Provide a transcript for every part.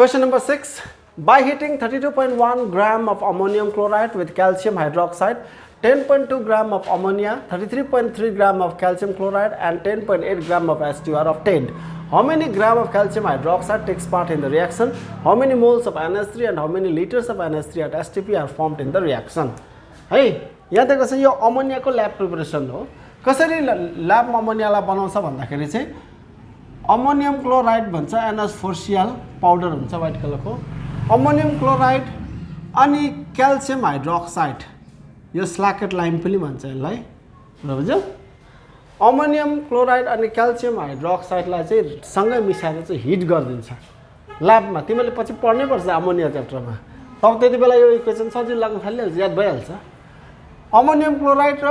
Question number 6. By heating 32.1 gram of ammonium chloride with calcium hydroxide, 10.2 gram of ammonia, 33.3 gram of calcium chloride and 10.8 gram of H2 are obtained. How many gram of calcium hydroxide takes part in the reaction? How many moles of NH3 and how many liters of NH3 at STP are formed in the reaction? है यहाँ दिएको छ यो अमोनियाको lab preparation हो। कसरी ल्याबमा अमोनियालाई बनाउँछ भन्दाखेरि चाहिँ अमोनियम क्लोराइड भन्छ, NH4Cl पाउडर हुन्छ व्हाइट कलरको, अमोनियम क्लोराइड अनि क्याल्सियम हाइड्रोक्साइड, यो स्ल्याकेट लाइम पनि भन्छ यसलाई, बुझ्यो? अमोनियम क्लोराइड अनि क्याल्सियम हाइड्रोक्साइडलाई चाहिँ सँगै मिसाएर चाहिँ हिट गरिदिन्छ ल्याबमा। तिमीले पछि पढ्नै पर्छ अमोनिया च्याप्टरमा, तब त्यति बेला यो इक्वेसन सजिलो लाग्न थालिहाल्छ, याद भइहाल्छ। अमोनियम क्लोराइड र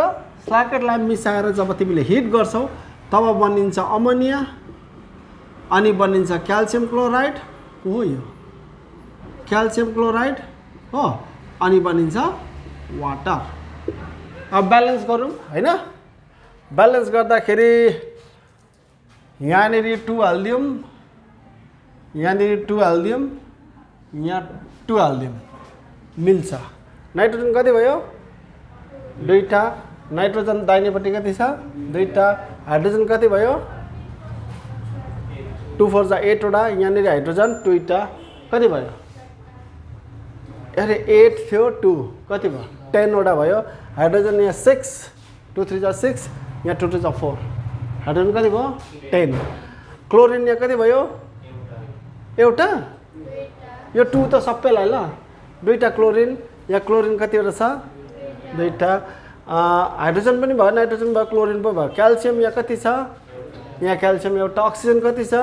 स्ल्याकेट लाइम मिसाएर जब तिमीले हिट गर्छौ तब बनिन्छ अमोनिया अनि बनिन्छ क्याल्सियम क्लोराइड हो, यो क्याल्सियम क्लोराइड हो, अनि बनिन्छ वाटर। अब ब्यालेन्स गरौँ हैन, ब्यालेन्स गर्दाखेरि यहाँनिर 2 हाल्दियौँ, यहाँनिर 2 हाल्दियौँ, यहाँ 2 हाल्दियौँ, मिल्छ। नाइट्रोजन कति भयो? 2टा, नाइट्रोजन दाहिनेपट्टि कति छ? 2टा, हाइड्रोजन कति भयो? 2 4 जा 8 वटा, यहाँनिर हाइड्रोजन 2टा, कति भयो? अरे 8 थियो 2, कति भयो? 10 वटा भयो। हाइड्रोजन यहाँ 6, 2 3 जा 6, यहाँ 2 2 जा 4, हाइड्रोजन कति भयो? 10। क्लोरिन यहाँ कति भयो? एउटा, यो 2 त सबैलाई ल, 2टा क्लोरिन, यहाँ क्लोरिन कतिवटा छ? 2टा। हाइड्रोजन पनि भयो, नाइट्रोजन भयो, क्लोरिन पनि भयो। क्याल्सियम यहाँ कति छ? यहाँ क्याल्सियम एउटा। अक्सिजन कति छ?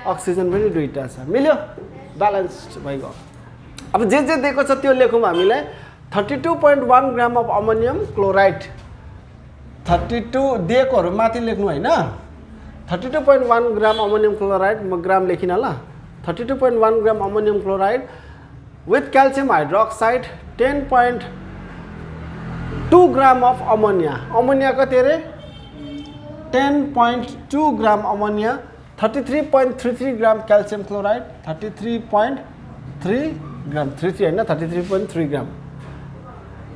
अक्सिजन पनि 2टा छ। मिल्यो, ब्यालेन्स्ड भइगयो। अब जे दिएको छ त्यो लेखौँ हामीलाई। 32.1 ग्राम अफ अमोनियम क्लोराइड, 32 दिएकोहरू माथि लेख्नु हैन। 32.1 ग्राम अमोनियम क्लोराइड, म ग्राम लेखिन ल। 32.1 gram ammonium chloride with calcium hydroxide, 10.2 gram of ammonia. Ammonia कति अरे? 10.2 gram ammonia, 33.33 gram calcium chloride, 33.3 gram, 33 हैन, 33.3 gram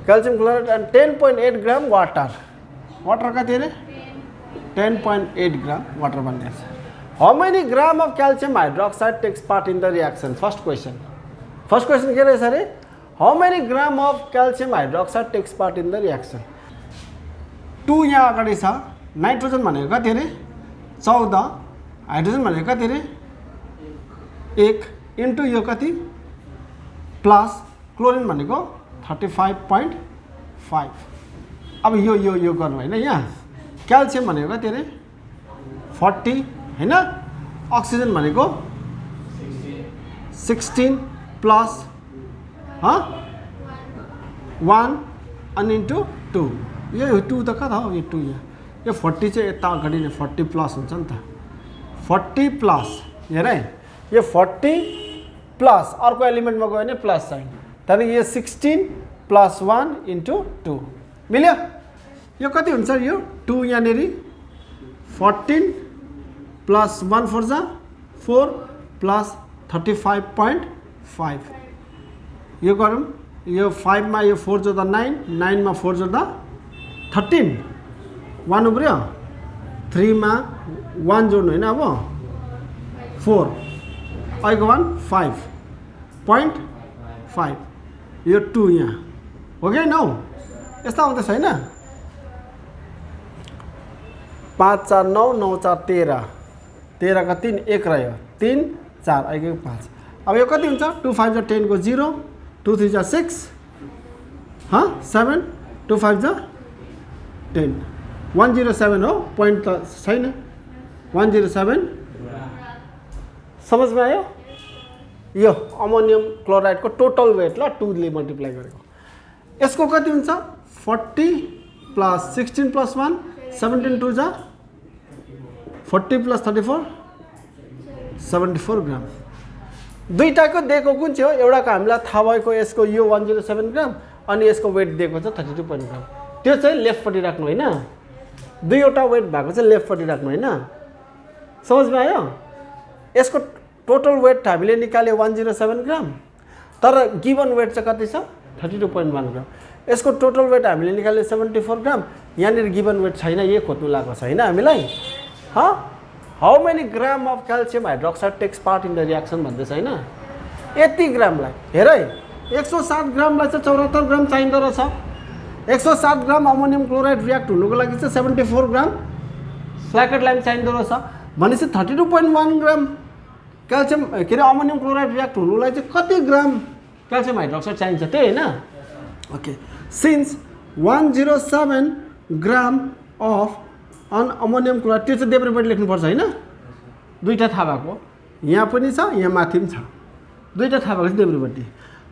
calcium chloride and 10.8 gram water. Water कति अरे? 10.8 ग्राम वाटर बनिन्छ। How many gram of calcium hydroxide takes part in the reaction? First question के रहेछ अरे? How many gram of calcium hydroxide takes part in the reaction? 2 यहाँ अगाडि छ। Nitrogen भनेको कति अरे? 14, हाइड्रोजन भनेको कति अरे? 1 इन्टु यो कति प्लस क्लोरिन भनेको 35.5। अब यो गर्नु हैन। यहाँ क्याल्सियम भनेको कति अरे? 40 हैन। अक्सिजन भनेको 16 प्लस 1 अनि इन्टु 2। यो 2 त कता हो? यो 2 यहाँ, यो 40 चाहिँ यता अगाडि नै 40 प्लस हुन्छ नि त। 40 प्लस हेर है, यो 40 प्लस अर्को एलिमेन्टमा गयो भने प्लस साइन, त्यहाँदेखि यो 16 प्लस 1 इन्टु 2। मिल्यो? यो कति हुन्छ? यो 2 यहाँनिर 14 प्लस 1 4 जा 4 प्लस 35.5। यो गरौँ, यो 5 मा यो 4 जोड्दा 9, 9 मा 4 जोड्दा 13, 1 उब्रियो। 3 मा 1 जोड्नु हैन, अब 4, अहिलेको 1 5.5, यो 2 यहाँ हो कि नौ? यस्तो आउँदैछ हैन? 5 4 9, 9 4 13, 13 का 3 1 रह्यो, 3 4 अहिलेको 5। अब यो कति हुन्छ? 2 5 जा 10 को 0, 2 3 जा 6, 7, 2 5 जा 10, 107 हो। पोइन्ट त छैन, 107। समझमा आयो? यो अमोनियम क्लोराइडको टोटल वेट ल 2 ले मल्टिप्लाई गरेको। यसको कति हुन्छ? 40 प्लस 16 प्लस 1, 17 2 जा 40 प्लस 34, 74 ग्राम। दुईटाको दिएको कुन चाहिँ हो? एउटाको हामीलाई थाहा भएको यसको यो 107 ग्राम अनि यसको वेट दिएको छ 32.1 ग्राम। त्यो चाहिँ लेफ्टपट्टि राख्नु हैन। दुईवटा वेट भएको चाहिँ लेफ्टपट्टि राख्नु हैन। समझमा आयो? यसको टोटल वेट हामीले निकाल्यो 107 ग्राम, तर गिवन वेट चाहिँ कति छ 32.1 ग्राम। यसको टोटल वेट हामीले निकाल्यो 74 ग्राम, यहाँनिर गिवन वेट छैन, यही खोज्नु लागेको छैन हामीलाई। How many gram of calcium hydroxide takes part in the reaction भन्दैछ होइन। यति ग्रामलाई हेर है, 107 ग्रामलाई चाहिँ 74 ग्राम चाहिँदो रहेछ। 107 ग्राम अमोनियम क्लोराइड रियाक्ट हुनुको लागि चाहिँ 74 ग्राम स्ल्याकेट लाइम चाहिँदो रहेछ। भनेपछि 32.1 ग्राम क्याल्सियम के अरे अमोनियम क्लोराइड रियाक्ट हुनुलाई चाहिँ कति ग्राम क्याल्सियम हाइड्रोक्साइड चाहिन्छ त्यही होइन। Okay, since 107 gram of ammonium chloride, त्यो चाहिँ डेरिभेटिभ लेख्नुपर्छ होइन। दुईवटा थाहा भएको, यहाँ पनि छ यहाँ माथि पनि छ, दुईवटा थाहा भएको चाहिँ derivative.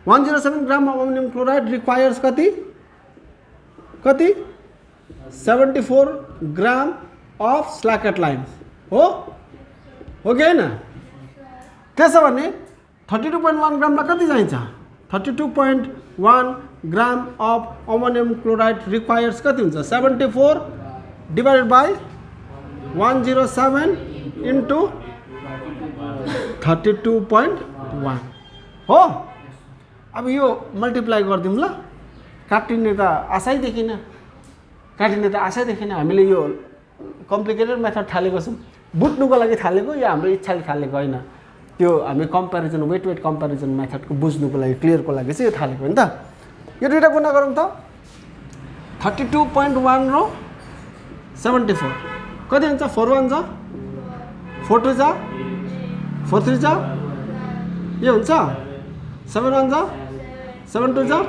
107 gram of ammonium chloride requires कति 74 ग्राम अफ स्ल्याकेट लाइम हो कि होइन। त्यसो भने 32.1 ग्रामलाई कति चाहिन्छ 32.1 ग्राम अफ अमोनियम क्लोराइड रिक्वायर्स कति हुन्छ 74 डिवाइडेड बाई 107 इन्टु 32.1 हो। अब यो मल्टिप्लाई गरिदिउँ ल, काटिने त आशै देखिन, हामीले यो कम्प्लिकेटेड मेथड थालेको छौँ, बुझ्नुको लागि थालेको, यो हाम्रो इच्छाले थालेको होइन। त्यो हामी कम्पेरिजन वेट कम्पेरिजन मेथडको बुझ्नुको लागि क्लियरको लागि चाहिँ यो थालेको हो नि त। यो दुईवटा गुणा गरौँ त, 32.1 र 74 कति हुन्छ 4 1 जा 4 2 जा 4 3 जा यो हुन्छ 7 1 जा 7 2 जा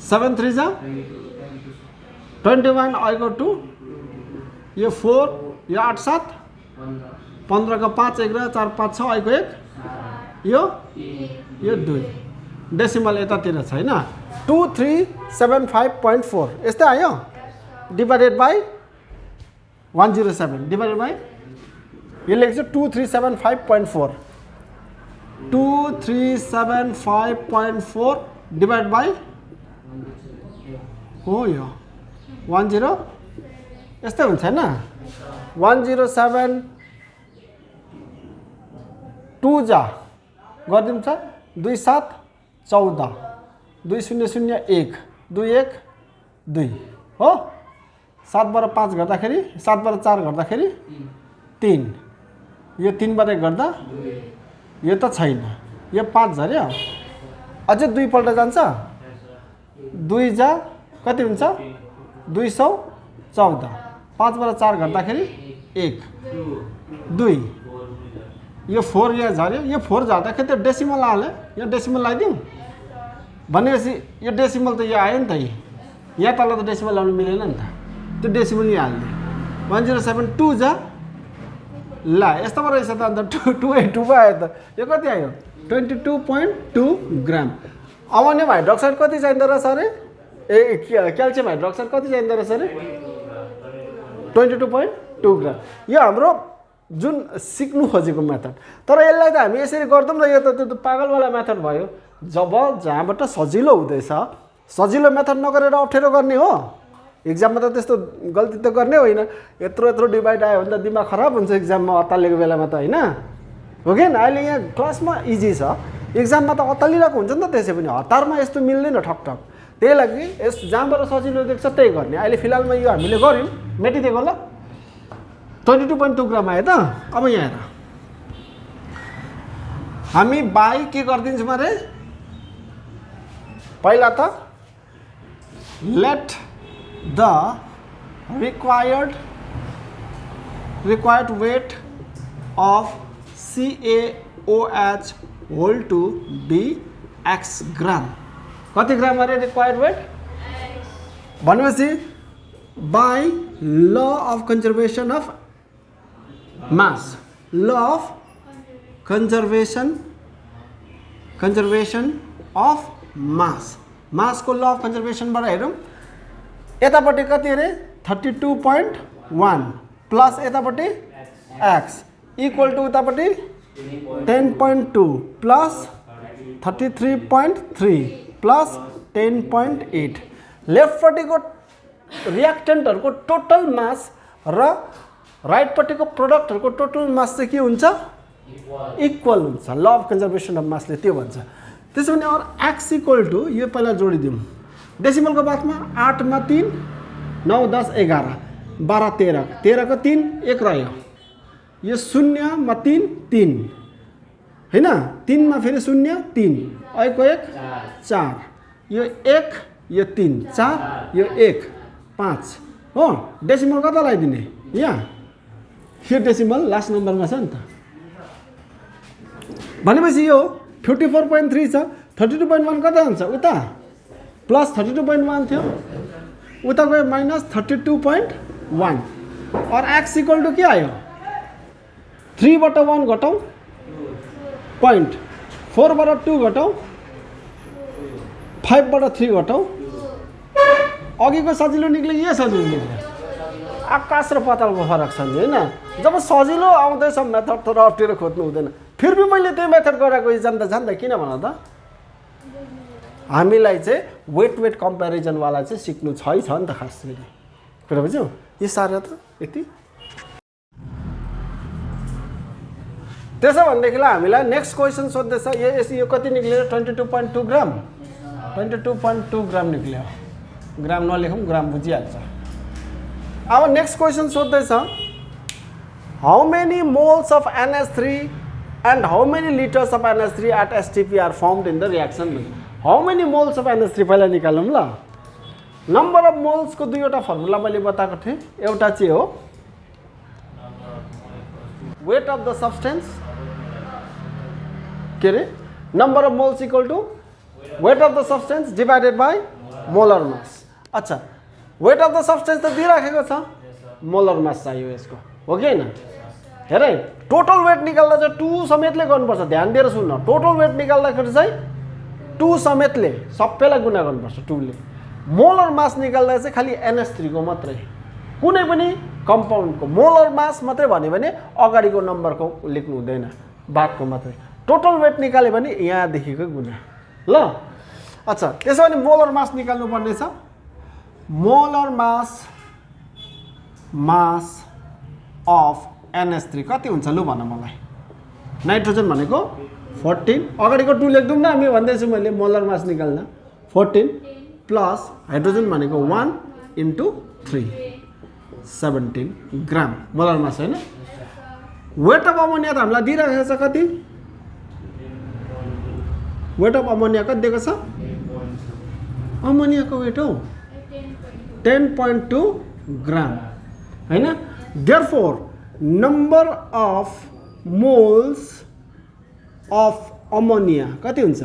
7 3 जा 21 आएको 2 यो 4 यो 8 7 15 का 5 11 4 5 6 आएको 1 यो 2 डेसिमल यतातिर छैन 2375.4 यस्तै आयो डिवाइडेड बाई 107 डिवाइडेड बाई यो लेख्छु 2375.4 2375.4 डिवाइड बाई हो यो 10 यस्तै हुन्छ हैन 107 2 जा गर्दिम छ 2 7 14 2 0 0 1 2 1 2 हो 7 बाट 5 गर्दाखेरि 7 बाट 4 गर्दाखेरि 3 यो 3 बाट गर्दा यो त छैन यो 5 झर्यो अझै 2 पल्ट जान्छ 2 जा कति हुन्छ 214 5 बाट 4 गर्दाखेरि 1 2 यो 4 यहाँ झर्यो यो 4 झर्दाखेरि त्यो डेसिमल हाल्यो यो डेसिमल लगाइदिउँ भनेपछि यो डेसिमल त यो आयो नि त यहाँ तल त डेसिमल लाउनु मिलेन नि त त्यो डेसिमल यहाँ हाल्दियो 1072 जा ल यस्तोमा रहेछ त अन्त 282 आयो त यो कति आयो 22.2 ग्राम अमोनियम हाइड्रोक्साइड कति चाहिँदो रहेछ अरे ए क्याल्सियम हाइड्रोक्साइड कति चाहिँदो रहेछ अरे 22.2 ग्राम यो हाम्रो जुन सिक्नु खोजेको मेथड तर यसलाई त हामी यसरी गर्दौं र यो त त्यो पागलवाला मेथड भयो जब जहाँबाट सजिलो हुँदैछ सजिलो मेथड नगरेर अप्ठ्यारो गर्ने हो एक्जाममा त त्यस्तो गल्ती त गर्ने होइन यत्रो डिभाइड आयो भने त दिमाग खराब हुन्छ एक्जाममा अत्तालिएको बेलामा त हैन हो कि अहिले यहाँ क्लासमा इजी छ एक्जाममा त अत्तालिरहेको हुन्छ नि त त्यसै पनि हतारमा यस्तो मिल्दैन ठकठक त्यही लागि यस जहाँबाट सजिलो देख्छ त्यही गर्ने अहिले फिलहालमा यो हामीले गर्यौं मेटिदिएको ल 22.2 ग्राम आयो त अब यहाँ हेर हामी बाई के गर्दिन्छौँ अरे पहिला त let the required weight of CaOH whole to be x ग्राम कति ग्राम अरे रिक्वायर्ड वेट भनेपछि by law of conservation of mass law of conservation of मास को ल अफ कन्जर्भेसन बाट हेरौं यतापट्टि कति अरे 32.1 प्लस यतापट्टि x इक्वल टु उतापट्टि 10.2 प्लस 33.3 प्लस 10.8 लेफ्टपट्टिको रियाक्टेन्टहरुको टोटल मास र राइटपट्टिको प्रोडक्टहरुको टोटल मास चाहिँ के हुन्छ इक्वल हुन्छ ल अफ कन्जर्भेसन अफ मासले त्यो भन्छ। त्यसो भने अर एक्स इक्वल टु यो पहिला जोडिदिउँ डेसिमलको बादमा 8 मा 3 9 10 11 12 13 13 को 3 1 रह्यो यो 0 मा 3 3 हैन 3 मा फेरि 0 3 अहिलेको 1 4 यो 1 यो 3 4 यो 1 5 हो डेसिमल कता लगाइदिने यहाँ यो डेसिमल लास्ट नम्बरमा छ नि त भनेपछि यो 54.3 छ 32.1 कता हुन्छ उता प्लस 32.1 थियो उता गयो माइनस 32.1 और एक्स इक्वल टु के आयो 3 बाट 1 घटाऊ पोइन्ट 4 बाट 2 घटाऊ 5 बाट 3 घटाऊ अघिको सजिलो निक्ल्यो यो सजिलो निक्ल्यो आकाश र पातालको फरक छ नि हैन जब सजिलो आउँदैछ मेथड तर अप्ठ्यारो खोज्नु हुँदैन फिर भी मैले त्यही मेथड गराएको जान्दा किन भन त हामीलाई चाहिँ वेट कम्पेरिजन वाला चाहिँ सिक्नु छ नि त खास गरी कुरा बुझ्यौ यो सारा त यति त्यसो भनेदेखिलाई हामीलाई नेक्स्ट क्वेशन सोध्दैछ यो कति निक्ल्यो 22.2 ग्राम 22.2 ग्राम निक्ल्यो ग्राम नलेखौँ ग्राम बुझिहाल्छ अब नेक्स्ट क्वेशन सोध्दैछ how many moles of NH3 and how many liters of NH3 at STP are formed in the reaction how many moles of NH3 पहिला निकालौँ ल नम्बर अफ मोल्स को दुईवटा फर्मुला मैले बताएको थिएँ एउटा चाहिँ हो वेट अफ द सब्सटेन्स के रे number of moles equal to weight of the substance divided by molar mass अच्छा वेट अफ द सब्सटेन्स त दिइराखेको छ मोलर मास चाहियो यसको हो कि हैन हेर है टोटल वेट निकाल्दा चाहिँ 2 समेतले गर्नुपर्छ ध्यान दिएर सुन्न टोटल वेट निकाल्दाखेरि चाहिँ 2 समेतले सबैलाई गुणा गर्नुपर्छ 2 ले मोलर मास निकाल्दा चाहिँ खालि NH3 को मात्रै कुनै पनि कम्पाउन्डको मोलर मास मात्रै भन्यो भने अगाडिको नम्बरको लेख्नु हुँदैन बादको मात्रै टोटल वेट निकाल्यो भने यहाँ देखिको गुणा ल अच्छा त्यसो भने मोलर मास निकाल्नु पर्ने छ मोलर मास अफ NH3 कति हुन्छ लु भन मलाई नाइट्रोजन भनेको 14 अगाडिको 2 लेख्दौँ न हामी भन्दैछु मैले मोलर मास निकाल्न 14 प्लस हाइड्रोजन भनेको 1 × 3 17 ग्राम मोलर मास हैन वेट अफ अमोनिया त हामीलाई दिइराखेको छ कति वेट अफ अमोनिया कति दिएको छ अमोनियाको वेट हो 10.2 ग्राम हैन therefore number of moles of ammonia कति हुन्छ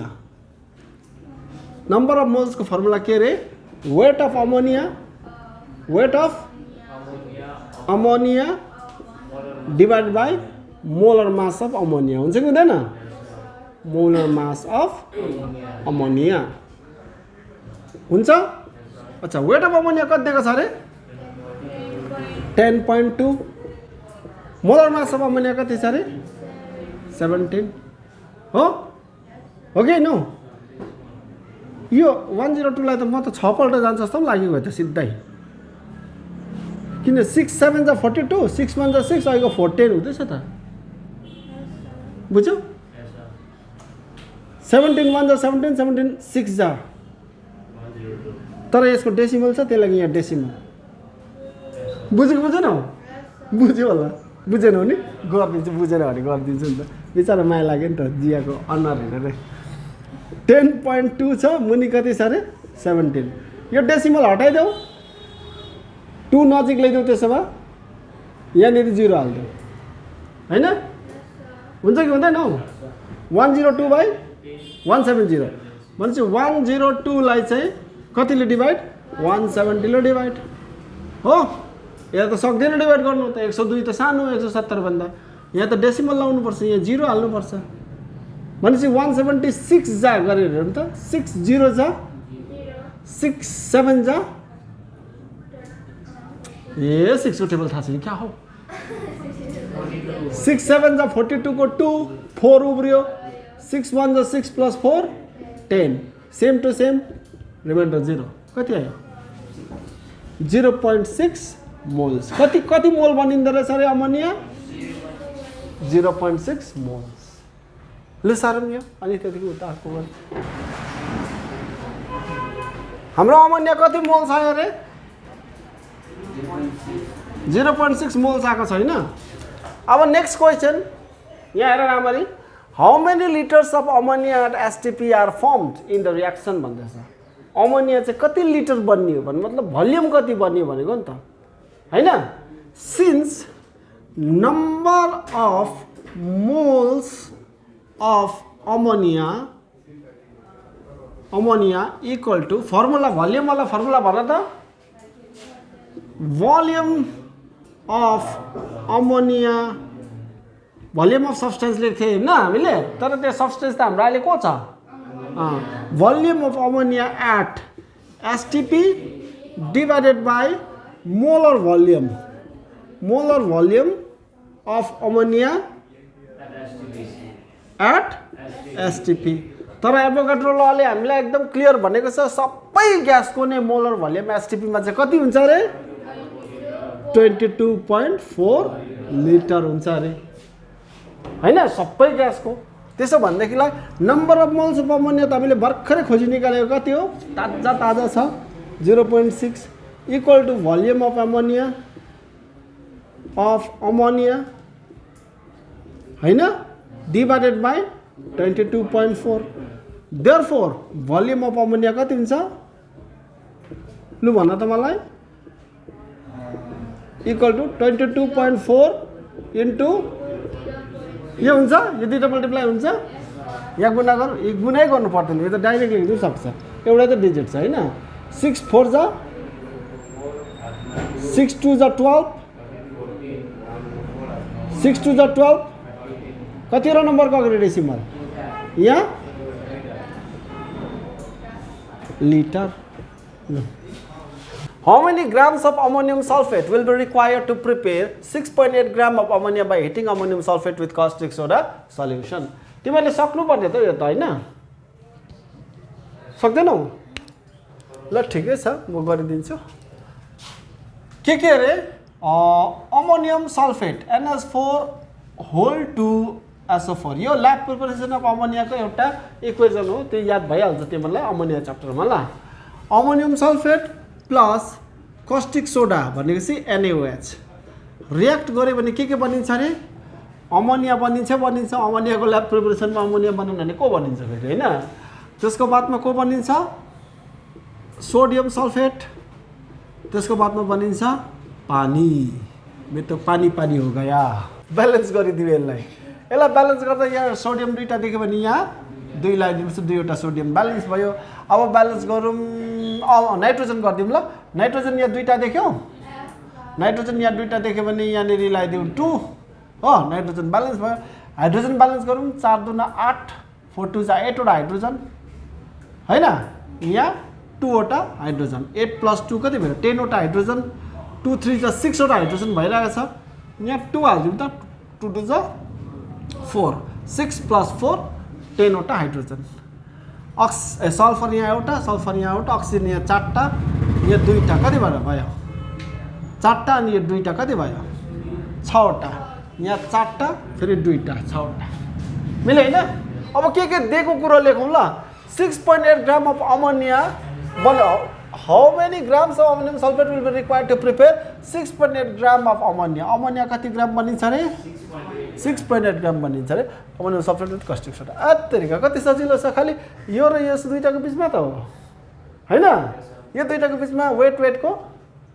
नम्बर अफ मोल्स को फर्मुला के रे weight of ammonia divide by molar mass of ammonia हुन्छ कि हुँदैन मोलर मास अफ अमोनिया हुन्छ अच्छा वेट अफ अमोनिया कति दिएको छ अरे 10.2 मोलर मास अफ अमोनिया कति छ अरे 17 हो कि नो यो 102 लाई त म त 6 पल्ट जान्छ जस्तो लाग्यो त सिधै किन 6 7 जा 42 6 1 जा 6 अहिलेको 14 हुँदैछ त बुझ्यौ 17 1 जा 17 17 6 जा तर यसको डेसिमल छ त्यसलाई यहाँ डेसिमल बुझेको बुझेन बुझ्यो होला बुझेन हो नि गरिदिन्छु बुझेन भने गरिदिन्छु नि त बिचारा माया लाग्यो नि त जियाको अनुहार हेरेर 10.2 छ मुनि कति छ अरे 17 यो डेसिमल हटाइदेऊ 2 नजिक ल्याइदेऊ त्यसो भए यहाँनिर 0 हाल्देऊ हैन हुन्छ कि हुँदैन हौ 102 बाई 170 भनेपछि 102 लाई चाहिँ कतिले डिवाइड 170 ले डिवाइड हो यहाँ त सक्दैन डिवाइड गर्नु त 102 त सानो 170 भन्दा यहाँ त डेसिमल लाउनु पर्छ यहाँ 0 हाल्नु पर्छ भनेपछि 176 जा गरेर हेरौँ त 6 0 जा 6 7 जा ए 6 को टेबल थाहा छैन क्या हो 6 7 जा 42 को 2 4 उब्रियो 6 1 जा 6 plus 4 10 same to same remainder 0 कति आयो 0.6 मोल्स कति मोल बनिँदो रहेछ अरे अमोनिया 0.6 मोल्स। ल सारौँ यो अनि त्यतिकै उता अर्को गरौँ। हाम्रो अमोनिया कति मोल्स आयो अरे? 0.6 मोल्स आएको छ हैन। अब नेक्स्ट क्वेसन यहाँ हेर राम्ररी, how many litres of ammonia at STP are formed in the reaction भन्दैछ। अमोनिया चाहिँ कति लिटर बनियो भन्नु मतलब भोल्युम कति बनियो भनेको नि त हैन। Since number of moles of ammonia equal to formula volume वाला फर्मुला भन त, volume of ammonia volume of substance लेख्थे हैन हामीले, तर त्यो सब्सटेन्स त हाम्रो अहिले को छ? Volume of ammonia at STP divided by molar volume of ammonia at STP. तर एभोगाड्रो लले हामीलाई एकदम क्लियर भनेको छ सबै ग्यासको नै मोलर भोल्युम एसटीपी मा चाहिँ कति हुन्छ अरे? 22.4 लिटर हुन्छ अरे हैन सबै ग्यासको। त्यसो भनेदेखिलाई number of moles of ammonia त हामीले भर्खरै खोजी निकालेको कति हो? ताजा छ 0.6 equal to volume of ammonia हैन divided by 22.4। Therefore volume of ammonia कति हुन्छ? लु भन त मलाई। इक्वल टू 22.4 इन्टु यो हुन्छ, यो दुईटा मल्टिप्लाई हुन्छ, यहाँ गुणा गर, यो गुणै गर्नु पर्दैन, यो त डाइरेक्ट लेख्नु सक्छ, एउटै त डिजिट छ हैन। 6 4 जा 6 2 जा 12 6 2 जा 12 कतिवटा नम्बरको अगाडि डेसिमल? यहाँ litre. How many grams of ammonium sulfate will be required to prepare 6.8 gram of ammonia by heating ammonium sulfate with caustic soda solution? तिमीले सक्नु पर्ने त यो त हैन, सक्दैनौ? ल ठिकै छ म गरिदिन्छु। के अरे? Ammonium sulphate NH4 whole to SO4 यो ल्याब प्रिपरेसन अफ अमोनिया को एउटा इक्वेसन हो, त्यो याद भइहाल्छ तिमीलाई अमोनिया च्याप्टरमा। ल ammonium sulphate plus caustic soda भनेको चाहिँ NaOH रिएक्ट गरे भने के बनिन्छ अरे? अमोनिया बनिन्छ। अमोनियाको ल्याब प्रिपरेसनमा अमोनिया बनाउनु भने को बनिन्छ फेरि हैन? त्यसको बादमा को बनिन्छ? सोडियम सल्फेट, त्यसको बादमा बनिन्छ पानी। मेरो त पानी हो गया। ब्यालेन्स गरिदियो यसलाई ब्यालेन्स गर्दा यहाँ सोडियम दुईटा देख्यो भने यहाँ 2 लगाइदिनुहोस्, दुईवटा सोडियम ब्यालेन्स भयो। अब ब्यालेन्स गरौँ, नाइट्रोजन गरिदिउँ। ल नाइट्रोजन यहाँ दुईटा देख्यौ, नाइट्रोजन यहाँ दुईटा देख्यो भने यहाँनिर लगाइदिउँ 2 हो, नाइट्रोजन ब्यालेन्स भयो। हाइड्रोजन ब्यालेन्स गरौँ, 4 2 8 4 2 8 वटा हाइड्रोजन हैन, यहाँ 2 वटा हाइड्रोजन, 8 + 2 कति भयो? 10 वटा हाइड्रोजन, 2 3 6 वटा हाइड्रोजन भइरहेको छ। यहाँ 2 हाल्दिउँ त, 2 2 4 6 + 4 10 वटा हाइड्रोजन। सल्फर यहाँ एउटा, सल्फर यहाँ एउटा, अक्सिजन यहाँ 4टा, यहाँ 2टा कति भयो? 4टा अनि यो 2टा कति भयो? 6 वटा, यहाँ 4टा फेरि 2टा 6 वटा मिल्यो हैन? अब के दिएको कुरो लेखौँ ल। 6.8 gram of ammonia how many grams of ammonium sulphate will be required to prepare 6.8 gram of ammonia. Ammonia कति ग्राम बनिन्छ अरे? 6.8 ग्राम बनिन्छ अरे ammonium sulphate with caustic soda. अत्तरिका कति सजिलो छ, खालि यो र यस दुईटाको बिचमा त हो हैन? यो दुईटाको बिचमा वेटको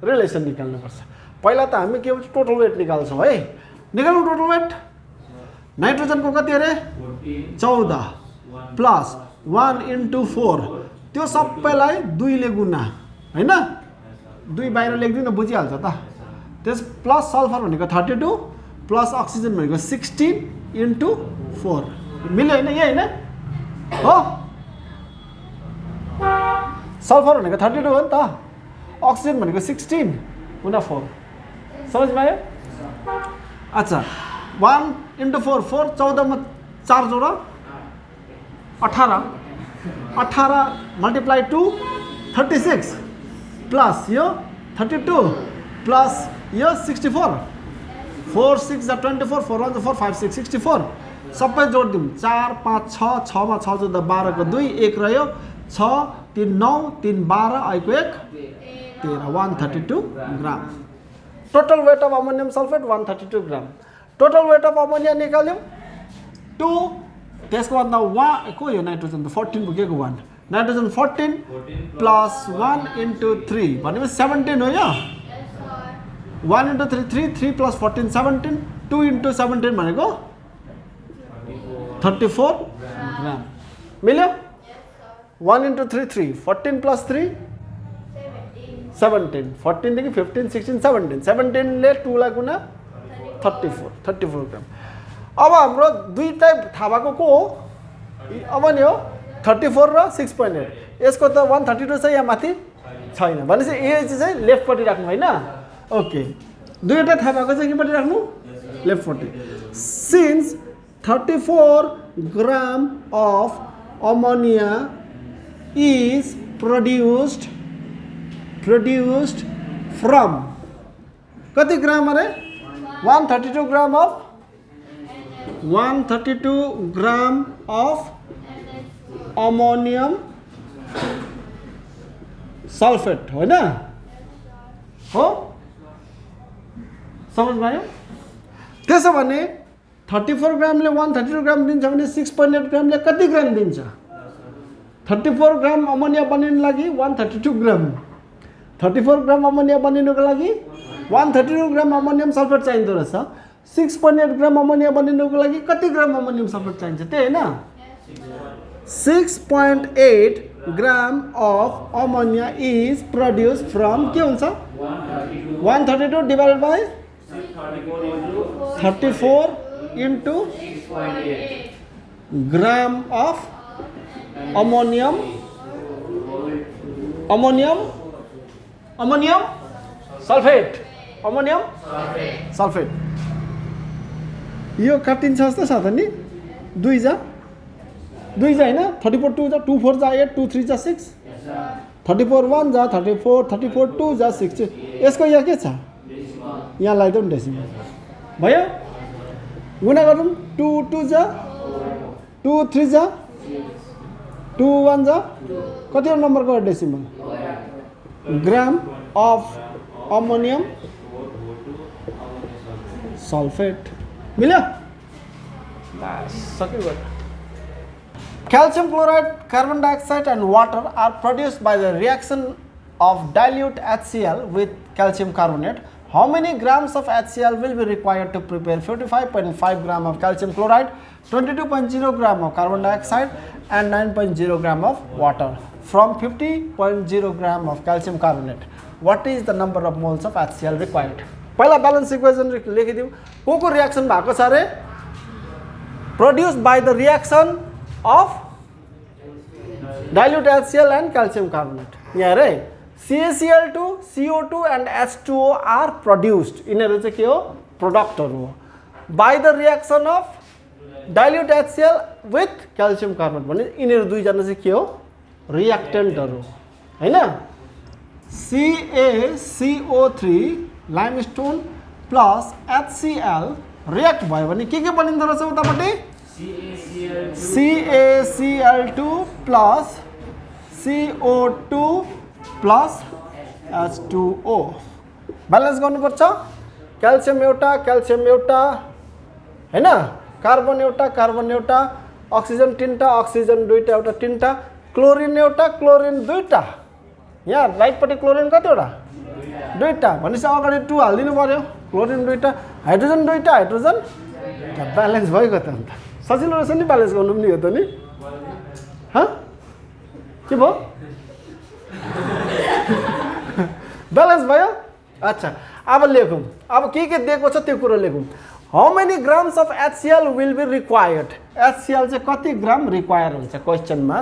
रिलेसन निकाल्नु पर्छ। पहिला त हामी के भन्छ टोटल वेट निकाल्छौँ है। निकाल्नु टोटल वेट। नाइट्रोजनको कति अरे? 14 प्लस 1 × 4, त्यो सबैलाई 2 ले गुणा हैन, 2 बाहिर लेख्दिन बुझिहाल्छ त। त्यस प्लस सल्फर भनेको 32 प्लस अक्सिजन भनेको 16 × 4 मिल्यो हैन? यही हैन हो? सल्फर भनेको 32 हो नि त, अक्सिजन भनेको 16 × 4 समझमा आयो? अच्छा 1 × 4 4 14 मा 4 जोड 18 18 मल्टिप्लाई 2 36 प्लस यो 32 प्लस यो 64 4 6 जा 24 4 1 4 5 6 64 सबै जोड दिउँ 4 5 6 6 मा 6 जोड्दा 12 को 2 1 रह्यो 6 3 9 3 12 आइको 1 13 132 gram total weight of ammonium sulphate 132 gram total weight of ammonia निकाल्यौं 2 त्यसको भन्दा को यो नाइट्रोजन त 14 पुगेको 1 नाइट्रोजन 14 प्लस 1 into 3 भनेपछि 17 हो यो 1 into 3 3 3 plus 14 17 2 into 17 भनेको 34 ग्राम मिल्यो 1 into 3 3 14 plus 3 17 14 देखि 15 16 17 17 ले 2 लाई गुणा 34 ग्राम अब हाम्रो दुई टाइप थाहा भएको को हो अब नि हो 34 र 6.8 यसको त 132 छ यहाँ माथि छैन भनेपछि ए चाहिँ लेफ्ट पट्टि राख्नु हैन ओके दुईटा थाहा भएको चाहिँ के पट्टि राख्नु लेफ्ट पट्टि since 34 gram of ammonia is produced from कति ग्राम अरे 132 ग्राम of 132 gram of ammonium sulphate होइन हो समझ भयो त्यसो भने 34 ग्रामले 132 ग्राम दिन्छ भने 6.8 ग्रामले कति ग्राम दिन्छ 34 ग्राम अमोनिया बनिनुको लागि 132 ग्राम 34 ग्राम अमोनिया बनिनुको लागि 132 ग्राम अमोनियम सल्फेट चाहिँदो रहेछ 6.8 ग्राम अमोनिया बनिनुको लागि कति ग्राम अमोनियम सल्फेट चाहिन्छ त्यही हैन 6.8 gram of ammonia is produce from के हुन्छ 132 divided by 34 into gram of ammonium sulphate यो काटिन्छ जस्तो छ त नि 2 जा हैन 34 2 जा 2 4 जा 8 2 3 जा 6 34 1 जा 34 2 जा 6 यसको यहाँ के छ यहाँ लगाइदिउँ डेसिमल भयो गुणा गरौँ 2 2 जा 2 3 जा 2 1 जा कति नम्बरको decimal gram of ammonium sulphate मिल्यो बस सकियो Calcium chloride, carbon dioxide and water are produced by the reaction of dilute HCl with calcium carbonate. How many grams of HCl will be required to prepare 55.5 gram of calcium chloride, 22.0 gram of carbon dioxide and 9.0 gram of water from 50.0 gram of calcium carbonate? What is the number of moles of HCl required? पहिला balance equation लेखिदिउँ को reaction भएको छ रे produced by the reaction of dilute HCl and calcium carbonate. यहाँ रे CaCl2, CO2 and H2O are produced. इनीहरु चाहिँ के हो प्रोडक्टहरु हो by the reaction of dilute HCl with calcium carbonate भने यिनीहरु दुई जना चाहिँ के हो रिएक्टेन्टहरु हैन CaCO3 limestone plus HCl react भयो भने के बनिन्छ रहेछ उतापट्टि CaCl2 plus CO2 plus H2O balance गर्नुपर्छ क्याल्सियम एउटा हैन कार्बन एउटा अक्सिजन तीनटा अक्सिजन दुईटा एउटा तीनटा क्लोरिन एउटा क्लोरिन दुईटा यहाँ राइटपट्टि क्लोरिन कतिवटा दुईटा भनेपछि अगाडि 2 हाल्दिनु पर्यो क्लोरिन दुईटा हाइड्रोजन दुईटा हाइड्रोजन ब्यालेन्स भयो त अन्त सजिलो रहेछ नि ब्यालेन्स गर्नु पनि हो त नि ह के भयो ब्यालेन्स भयो अच्छा अब लेखौँ अब के दिएको छ त्यो कुरा लेखौँ how many grams of HCl will be required HCl चाहिँ कति ग्राम रिक्वायर हुन्छ क्वेश्चनमा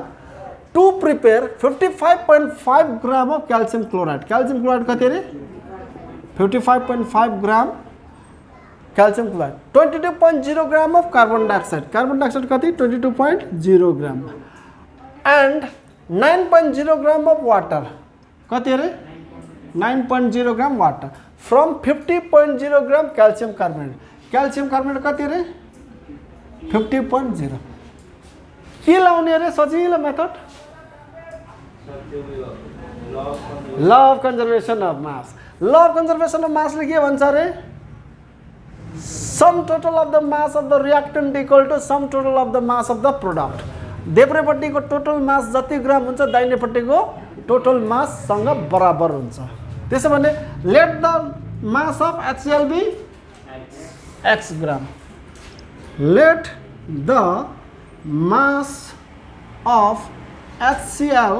to prepare 55.5 gram of calcium chloride कति रे 55.5 ग्राम calcium chloride 22.0 gram of carbon dioxide कति 22.0 gram and 9.0 gram of water कति रे 9.0 gram water from 50.0 gram calcium carbonate calcium carbonate कति अरे 50.0 के लाउने अरे सजिलो method law of conservation of मास ले के भन्छ अरे sum total of the mass of the reactant equal to sum total of the mass of the product देब्रेपट्टिको टोटल मास जति ग्राम हुन्छ दाहिनेपट्टिको टोटल माससँग बराबर हुन्छ त्यसो भने let the mass of HCl be x gram let the mass of HCl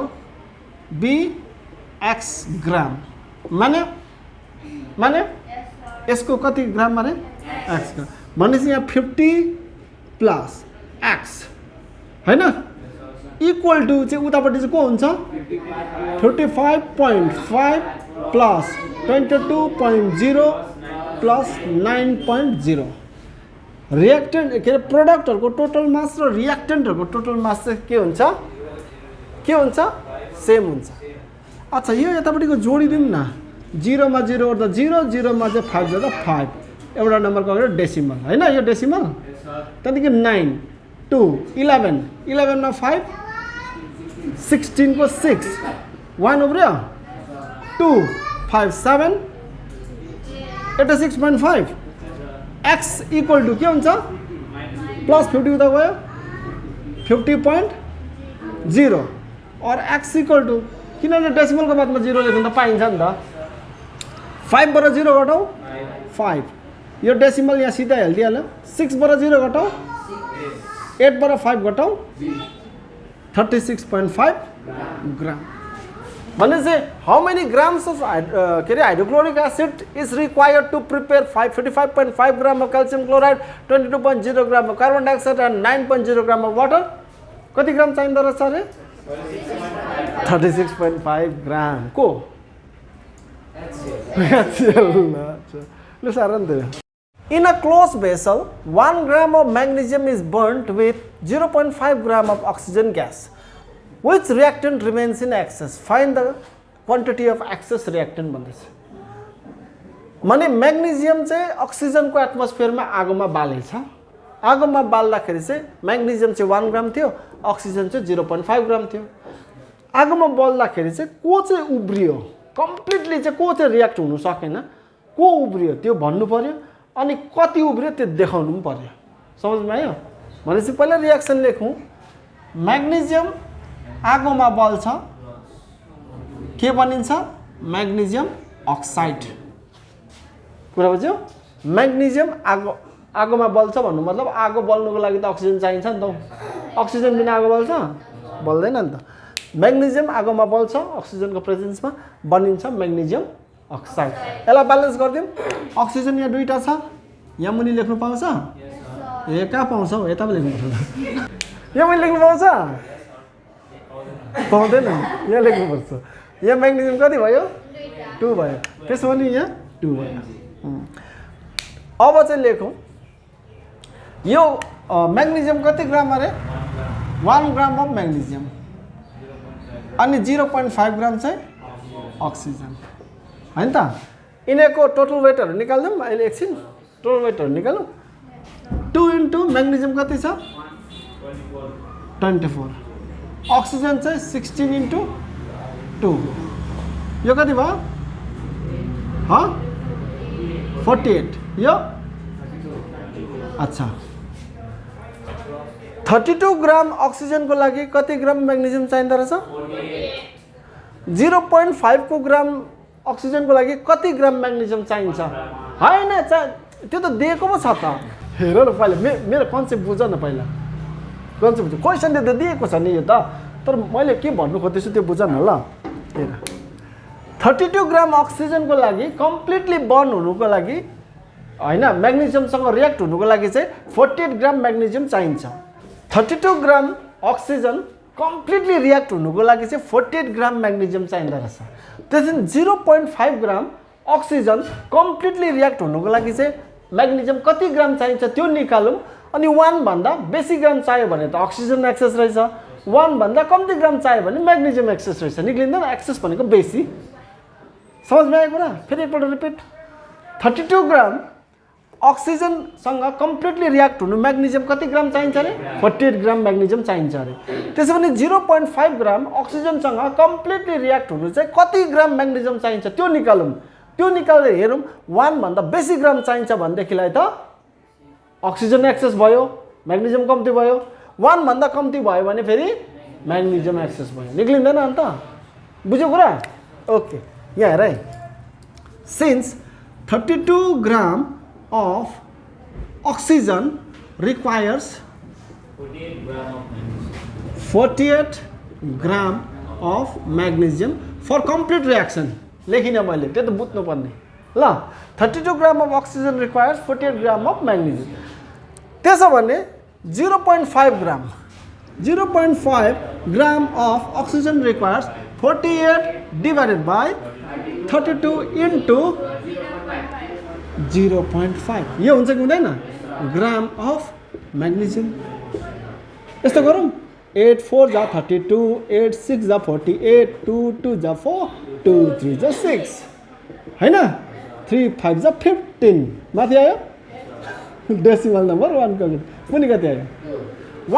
be x gram माने यसको कति ग्राम माने x ग्राम भनेपछि यहाँ 50 प्लस x हैन इक्वल टु चाहिँ उतापट्टि चाहिँ को हुन्छ 55.5 प्लस 22.0 प्लस 9.0 रिएक्टेन्ट के अरे प्रोडक्टहरुको टोटल मास र रिएक्टेन्टहरुको टोटल मास चाहिँ के हुन्छ सेम हुन्छ अच्छा यो यतापट्टिको जोडिदिउँ न 0 मा 0 गर्दा 0 0 मा चाहिँ 5 गर्दा 5 एउटा नम्बरको अगाडि डेसिमल हैन यो डेसिमल त्यहाँदेखि 9 2 11 11 मा 5 16 को 6 1 उब्रियो 2 5 7 86.5 x इक्वल टु के हुन्छ प्लस 50 उता गयो 50.0 और x इक्वल टु किनभने डेसिमलको बादमा 0 लेख्नु त पाइन्छ नि त 5 बाट 0 घटाऊ 5 यो डेसिमल यहाँ सिधै हालिदिहाल्यो 6 बाट 0 घटाऊ 8 बाट 5 घटाऊ 36.5 ग्राम भनेपछि how many grams of hydrochloric acid is required to prepare 55.5 gram of calcium chloride 22.0 gram of carbon dioxide and 9.0 gram of water कति ग्राम चाहिँदो रहेछ अरे 36.5 ग्राम को In a closed vessel, 1 gram of magnesium is burnt with 0.5 gram of oxygen gas. Which reactant remains in excess? Find the quantity of excess reactant भन्दैछ माने magnesium चाहिँ अक्सिजनको एटमोस्फियरमा आगोमा बालेछ आगोमा बाल्दाखेरि चाहिँ म्याग्नेशियम चाहिँ 1 ग्राम थियो अक्सिजन चाहिँ 0.5 ग्राम थियो आगोमा बल्दाखेरि चाहिँ को चाहिँ उब्रियो कम्प्लिटली चाहिँ को चाहिँ रियाक्ट हुनु सकेन को उब्रियो त्यो भन्नु पर्यो अनि कति उब्रियो त्यो देखाउनु पनि पर्यो समझमा आयो भनेपछि पहिला रियाक्सन लेखौं म्याग्नेशियम आगोमा बल्छ के बनिन्छ म्याग्नेशियम अक्साइड कुरा बुझ्यो म्याग्नेशियम आगोमा बल्छ भन्नु मतलब आगो बल्नुको लागि त अक्सिजन चाहिन्छ नि त अक्सिजन बिना आगो बल्छ बल्दैन नि त म्याग्नेशियम आगोमा बल्छ अक्सिजनको प्रेजेन्समा बनिन्छ म्याग्नेशियम अक्साइड यसलाई ब्यालेन्स गर्दियौ अक्सिजन यहाँ दुईटा छ यहाँ मुनि लेख्नु पाउँछ ए कहाँ पाउँछ यता पनि लेख्नु पर्छ यहाँ मुनि लेख्नु पाउँछ पाउँदैन यहाँ लेख्नु पर्छ यहाँ म्याग्नेशियम कति भयो 2 भयो त्यसो भने यहाँ 2 भयो अब चाहिँ लेखौं यो म्याग्नेशियम कति ग्राम अरे 1 ग्राम अफ म्याग्नेशियम अनि 0.5 ग्राम चाहिँ अक्सिजन हैन त यिनीको टोटल वेटहरु निकाल्दियौ अहिले एकछिन टोटल वेटहरु निकालौं 2 इन्टु म्याग्नेशियम कति छ 24 अक्सिजन चाहिँ 16 इन्टु 2 यो कति भयो 48 यो अच्छा 32 ग्राम अक्सिजनको लागि कति ग्राम म्याग्नेशियम चाहिँदो रहेछ 0.5 को ग्राम अक्सिजनको लागि कति ग्राम म्याग्नेशियम चाहिन्छ हैन त्यो त दिएको पो छ त हेर न पहिला मेरो कन्सेप्ट बुझ न पहिला कन्सेप्ट बुझ क्वेशनले त दिएको छ नि यो त तर मैले के भन्नु खोज्दैछु त्यो बुझ न ल हेर 32 ग्राम अक्सिजनको लागि कम्प्लिटली बर्न हुनुको लागि हैन म्याग्नेशियमसँग रिएक्ट हुनुको लागि चाहिँ 48 ग्राम म्याग्नेशियम चाहिन्छ 32 ग्राम अक्सिजन कम्प्लिटली रिएक्ट हुनुको लागि चाहिँ 48 ग्राम म्याग्नेशियम चाहिँदो रहेछ त्यसैले 0.5 ग्राम अक्सिजन कम्प्लिटली रिएक्ट हुनुको लागि चाहिँ म्याग्नेशियम कति ग्राम चाहिन्छ त्यो निकालौं अनि 1 भन्दा बेसी ग्राम चाहियो भने त अक्सिजन एक्सेस रहेछ 1 भन्दा कम्ती ग्राम चाहियो भने म्याग्नेशियम एक्सेस रहेछ निक्लिँदैन एक्सेस भनेको बेसी समझमा आयो कुरा फेरि एकपल्ट रिपिट 32 ग्राम अक्सिजनसँग कम्प्लिटली रियाक्ट हुनु म्याग्नेजियम कति ग्राम चाहिन्छ अरे 48 ग्राम म्याग्नेजियम चाहिन्छ अरे त्यसो भने 0.5 ग्राम अक्सिजनसँग कम्प्लिटली रियाक्ट हुनु चाहिँ कति ग्राम म्याग्नेजियम चाहिन्छ त्यो निकालौँ त्यो निकालेर हेरौँ 1 भन्दा बेसी ग्राम चाहिन्छ भनेदेखिलाई त अक्सिजन एक्सेस भयो म्याग्नेजियम कम्ती भयो 1 भन्दा कम्ती भयो भने फेरि म्याग्नेजियम एक्सेस भयो निक्लिँदैन अन्त बुझ्यो कुरा ओके यहाँ हेर है since 32 gram of oxygen requires 48 gram of magnesium for complete reaction लेखिन मैले त्यो त बुझ्नु पर्ने ल 32 ग्राम of oxygen requires 48 gram of magnesium त्यसो भने 0.5 ग्राम 0.5 gram of oxygen requires 48 divided by 32 into 0.5 यो हुन्छ कि हुँदैन ग्राम अफ म्याग्नेजियम यस्तो गरौँ 8 4 जा 32 8 6 जा 48 2 2 जा 4 2 3 जा 6 हैन 3 5 जा 15 माथि आयो डेसिमल नम्बर 1 को कुनी कति आयो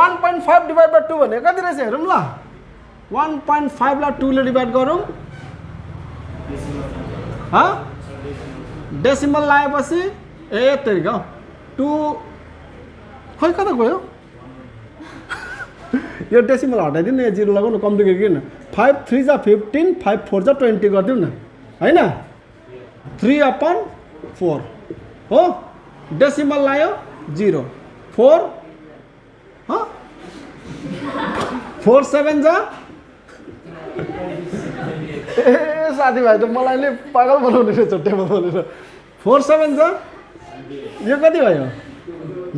1.5 डिवाइड बाइ 2 भने कति रहेछ हेरौँ ल 1.5 ला 2 ले डिवाइड गरौँ ह डेसिमल लाएपछि ए तरिका 2 खै कता गयो यो डेसिमल हटाइदिनु यो जिरो लगाउनु कम्प्लिकेट किन 5 3 जा 15 5 4 जा 20 गरिदिउ न हैन 3/4 हो डेसिमल लायो 0 4 ह 4 7 जा ए साथीभाइ त मलाई ले पागल बनाउने रहेछ टेबल बनाएर 4 7 जा यो कति भयो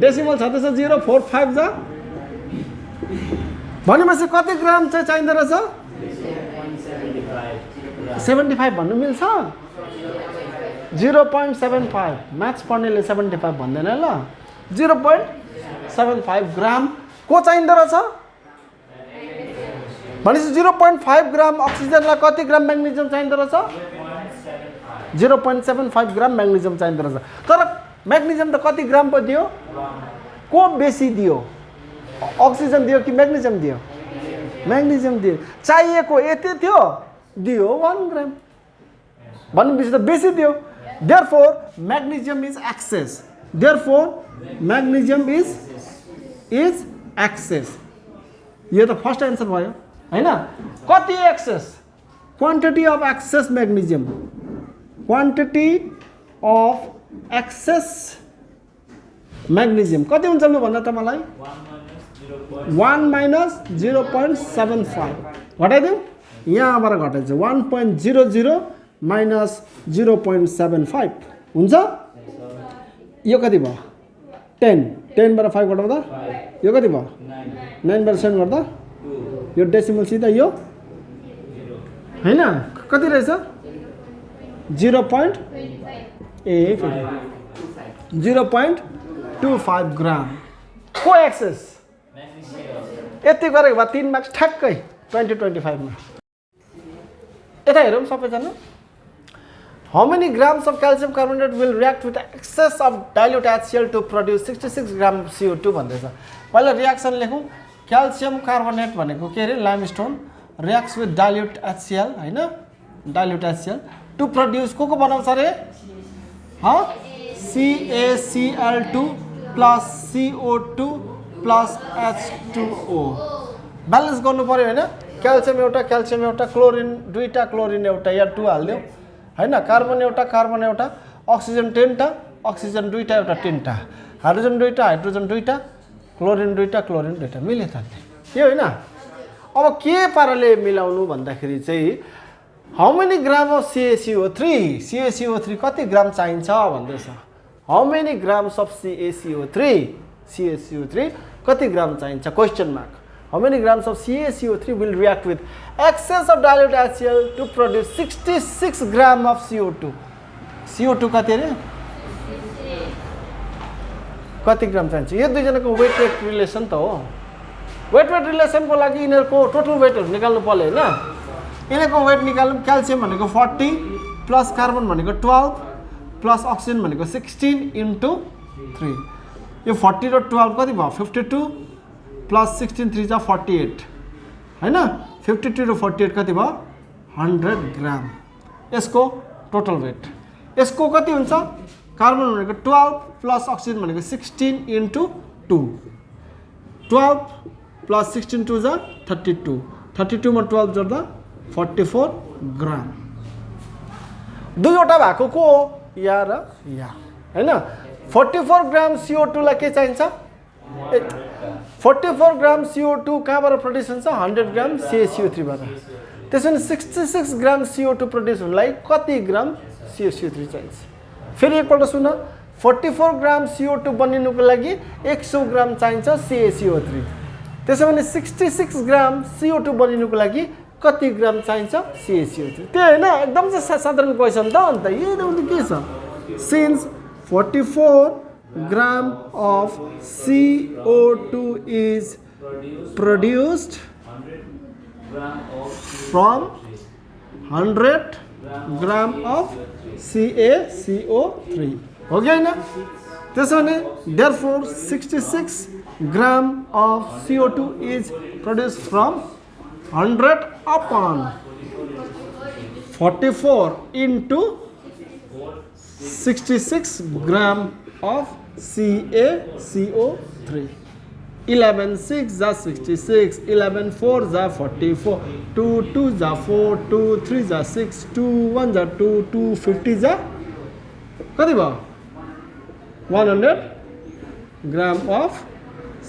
डेसिमल छ त्यसो 0 4 5 जा भनेपछि कति ग्राम चाहिँ चाहिँदो रहेछ 75 भन्नु मिल्छ 0.75 म्याथ्स पढ्नेले 75 भन्दैन ल 0.75 ग्राम को चाहिँदो रहेछ भनेपछि 0.5 ग्राम अक्सिजनलाई कति ग्राम म्याग्नेजियम चाहिँदो रहेछ 0.75 ग्राम म्याग्नेजियम चाहिँदो रहेछ तर म्याग्नेजियम त कति ग्राम पो दियो को बेसी दियो अक्सिजन दियो कि म्याग्नेजियम दियो म्याग्नेजियम दियो चाहिएको यति थियो दियो 1 ग्राम भनेपछि त बेसी दियो therefore magnesium is excess therefore magnesium is excess यो त फर्स्ट आन्सर भयो हैन कति excess quantity of excess magnesium quantity of excess magnesium कति हुन्छ लु भन्दा त मलाई 1 minus 0.75 घटाइदिउँ यहाँबाट घटाइन्छ 1.00 minus 0.75 हुन्छ यो कति भयो 10 10 बाट 5 घटाउँदा यो कति भयो 9 बाट 7 गर्दा यो डेसिमल सिधा यो हैन कति रहेछ 0.25 ग्राम को एक्सेस यति गरेको भए 3 मार्क्स ठ्याक्कै 2025 मा यता हेरौँ सबैजना How many grams of calcium carbonate will react with excess of dilute HCl to produce 66 grams of CO2 भन्दैछ पहिला रियाक्सन लेखौँ क्याल्सियम कार्बोनेट भनेको के रे limestone reacts with dilute HCl हैन dilute HCl to produce को बनाउँछ रे ह CaCl2 plus CO2 plus H2O balance गर्नु पर्यो हैन क्याल्सियम एउटा क्लोरिन दुईटा क्लोरिन एउटा या 2 हाल्दियौ हैन कार्बन एउटा अक्सिजन 10 टा अक्सिजन दुईटा एउटा 10 टा हाइड्रोजन दुईटा हाइड्रोजन दुईटा क्लोरिन दुईटा मिल्यो त के हैन अब के पाराले मिलाउनु भन्दाखेरि चाहिँ how many gram of CaCO3 कति ग्राम चाहिन्छ भन्दैछ how many grams of CaCO3 कति ग्राम चाहिन्छ question mark How many grams of CaCO3 will react with excess of dilute HCl to produce 66 gram of CO2? CO2 कति रे? कति ग्राम चाहिन्छ? यो दुईजनाको वेट रिलेसन त हो। वेट रिलेसनको लागि यिनीहरुको टोटल वेटहरु निकाल्नु पर्यो हैन? यिनीहरुको वेट निकाल्नु क्याल्सियम भनेको 40 प्लस कार्बन भनेको 12 प्लस अक्सिजन भनेको 16 इन्टु 3 यो 40 र 12 कति भयो 52 प्लस 16 3 जा 48 हैन 52 र 48 कति भयो 100 ग्राम यसको टोटल वेट यसको कति हुन्छ कार्बन भनेको 12 प्लस अक्सिजन भनेको 16 इन्टु 2 12 प्लस 16 2 जा 32 32 मा 12 जोड्दा 44 ग्राम दुईवटा भएको को हो या र या हैन 44 ग्राम CO2 लाई के चाहिन्छ 44 ग्राम CO2 कहाँबाट प्रोड्युस हुन्छ 100 ग्राम CaCO3 बाट त्यसैले 66 ग्राम CO2 प्रोड्युस हुनलाई कति ग्राम CaCO3 चाहिन्छ फेरि एकपल्ट सुन 44 ग्राम CO2 बनिनुको लागि 100 ग्राम चाहिन्छ CaCO3 त्यसैले 66 ग्राम CO2 बनिनुको लागि कति ग्राम चाहिन्छ CaCO3 त्यो हैन एकदम चाहिँ साधारण क्वेशन त अन्त यो त के छ since 44 gram of CO2 is produced from 100 gram of CaCO3 हो गया हैन त्यसैले therefore 66 gram of CO2 is produced from 100 upon 44 into 66 gram of CaCO3 11 6 जा 66 11 4 जा 44 2 2 जा 4 2 3 जा 6 2 1 जा 2 2 50 जा कति भयो 100 gram of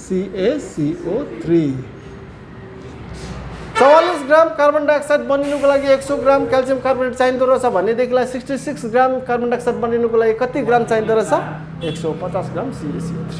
CaCO3 44 gram carbon dioxide बनिनुको लागि 100 ग्राम क्याल्सियम कार्बोनेट चाहिँदो रहेछ भनेदेखिलाई 66 ग्राम कार्बन डाइअक्साइड बनिनुको लागि कति ग्राम चाहिँदो रहेछ 150 ग्राम CaCO3